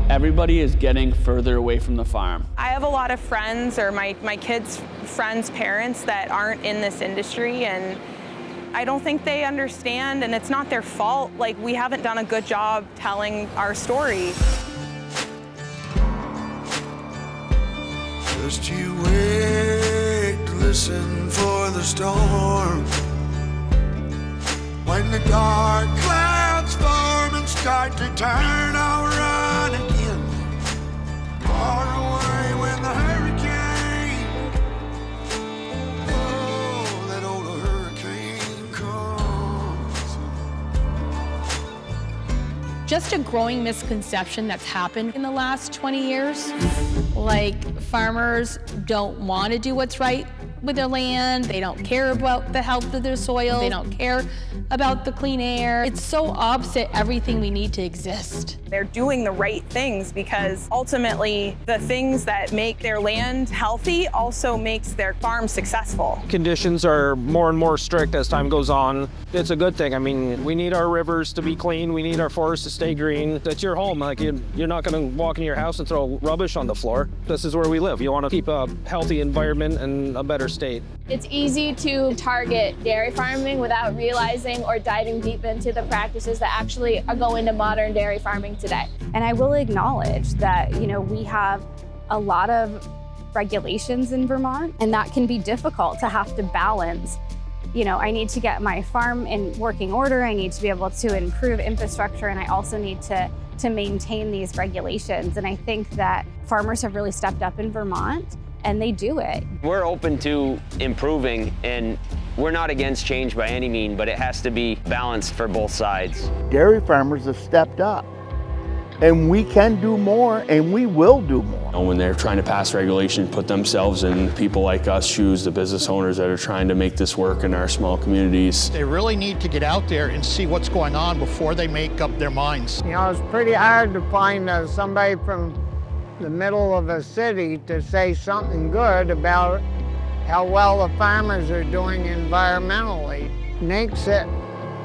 Everybody is getting further away from the farm. I have a lot of friends, or my kids' friends' parents, that aren't in this industry, and I don't think they understand, and it's not their fault. Like, we haven't done a good job telling our story. Just you wait, listen for the storm. When the dark clouds form and start to turn, I'll run again. Far away when the hurricane, oh, that old hurricane comes. Just a growing misconception that's happened in the last 20 years. Like, farmers don't want to do what's right with their land. They don't care about the health of their soil. They don't care about the clean air. It's so opposite everything we need to exist. They're doing the right things because ultimately the things that make their land healthy also makes their farm successful. Conditions are more and more strict as time goes on. It's a good thing. I mean, we need our rivers to be clean. We need our forests to stay green. That's your home. Like, you're not going to walk into your house and throw rubbish on the floor. This is where we live. You want to keep a healthy environment and a better state. It's easy to target dairy farming without realizing or diving deep into the practices that actually go into modern dairy farming today. And I will acknowledge that, we have a lot of regulations in Vermont, and that can be difficult to have to balance. I need to get my farm in working order. I need to be able to improve infrastructure, and I also need to maintain these regulations. And I think that farmers have really stepped up in Vermont, and they do it. We're open to improving, and we're not against change by any means, but it has to be balanced for both sides. Dairy farmers have stepped up, and we can do more, and we will do more. When they're trying to pass regulation, put themselves in people like us shoes, the business owners that are trying to make this work in our small communities. They really need to get out there and see what's going on before they make up their minds. It's pretty hard to find somebody from the middle of a city to say something good about how well the farmers are doing environmentally. Makes it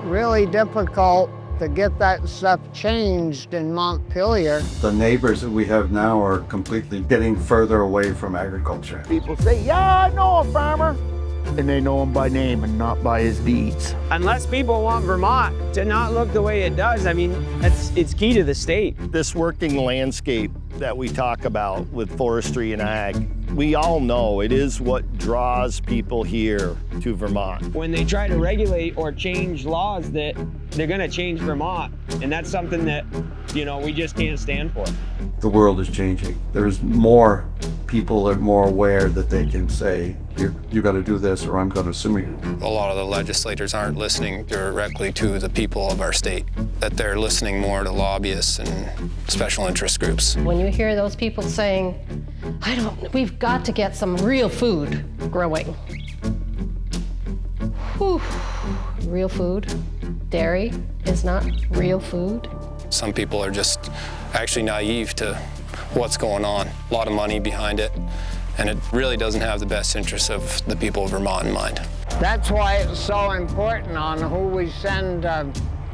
really difficult to get that stuff changed in Montpelier. The neighbors that we have now are completely getting further away from agriculture. People say, yeah, I know a farmer. And they know him by name and not by his deeds. Unless people want Vermont to not look the way it does, I mean, it's key to the state. This working landscape that we talk about with forestry and ag, we all know it is what draws people here to Vermont. When they try to regulate or change laws, that they're going to change Vermont, and that's something that, we just can't stand for. The world is changing. There's more people that are more aware that they can say, you got to do this or I'm going to sue you. A lot of the legislators aren't listening directly to the people of our state, that they're listening more to lobbyists and special interest groups. When you hear those people saying, we've got to get some real food growing. Whew. Real food. Dairy is not real food. Some people are just actually naive to what's going on. A lot of money behind it, and it really doesn't have the best interests of the people of Vermont in mind. That's why it's so important on who we send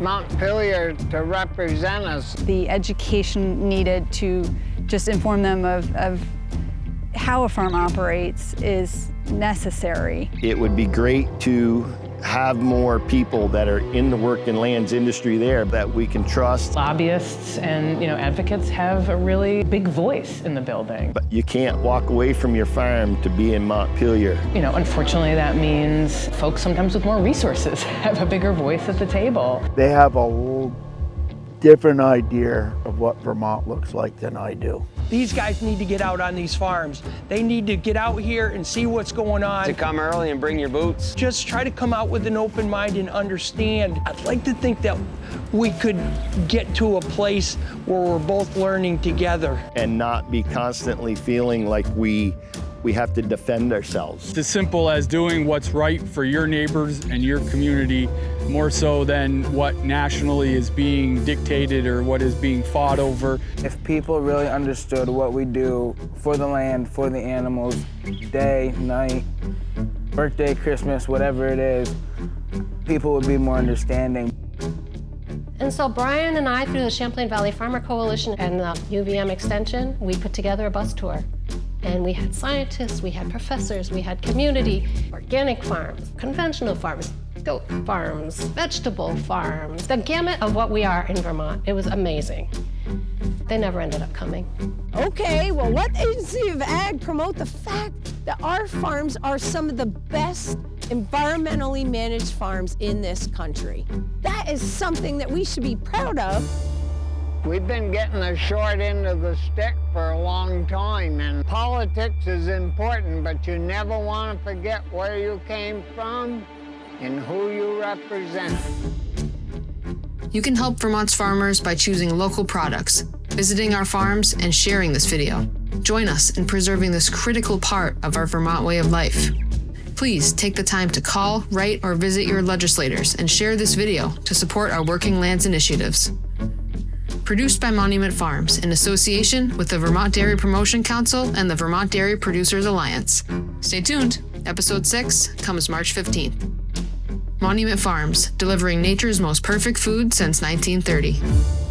Montpelier to represent us. The education needed to just inform them of how a farm operates is necessary. It would be great to have more people that are in the working lands industry there that we can trust. Lobbyists and advocates have a really big voice in the building. But you can't walk away from your farm to be in Montpelier. Unfortunately that means folks sometimes with more resources have a bigger voice at the table. They have a different idea of what Vermont looks like than I do. These guys need to get out on these farms. They need to get out here and see what's going on. To come early and bring your boots. Just try to come out with an open mind and understand. I'd like to think that we could get to a place where we're both learning together. And not be constantly feeling like we have to defend ourselves. It's as simple as doing what's right for your neighbors and your community, more so than what nationally is being dictated or what is being fought over. If people really understood what we do for the land, for the animals, day, night, birthday, Christmas, whatever it is, people would be more understanding. And so Brian and I, through the Champlain Valley Farmer Coalition and the UVM Extension, we put together a bus tour. And we had scientists, we had professors, we had community, organic farms, conventional farms, goat farms, vegetable farms, the gamut of what we are in Vermont. It was amazing. They never ended up coming. Okay, well, let Agency of Ag promote the fact that our farms are some of the best environmentally managed farms in this country. That is something that we should be proud of. We've been getting the short end of the stick for a long time, and politics is important, but you never want to forget where you came from and who you represent. You can help Vermont's farmers by choosing local products, visiting our farms, and sharing this video. Join us in preserving this critical part of our Vermont way of life. Please take the time to call, write, or visit your legislators and share this video to support our Working Lands initiatives. Produced by Monument Farms in association with the Vermont Dairy Promotion Council and the Vermont Dairy Producers Alliance. Stay tuned. Episode 6 comes March 15th. Monument Farms, delivering nature's most perfect food since 1930.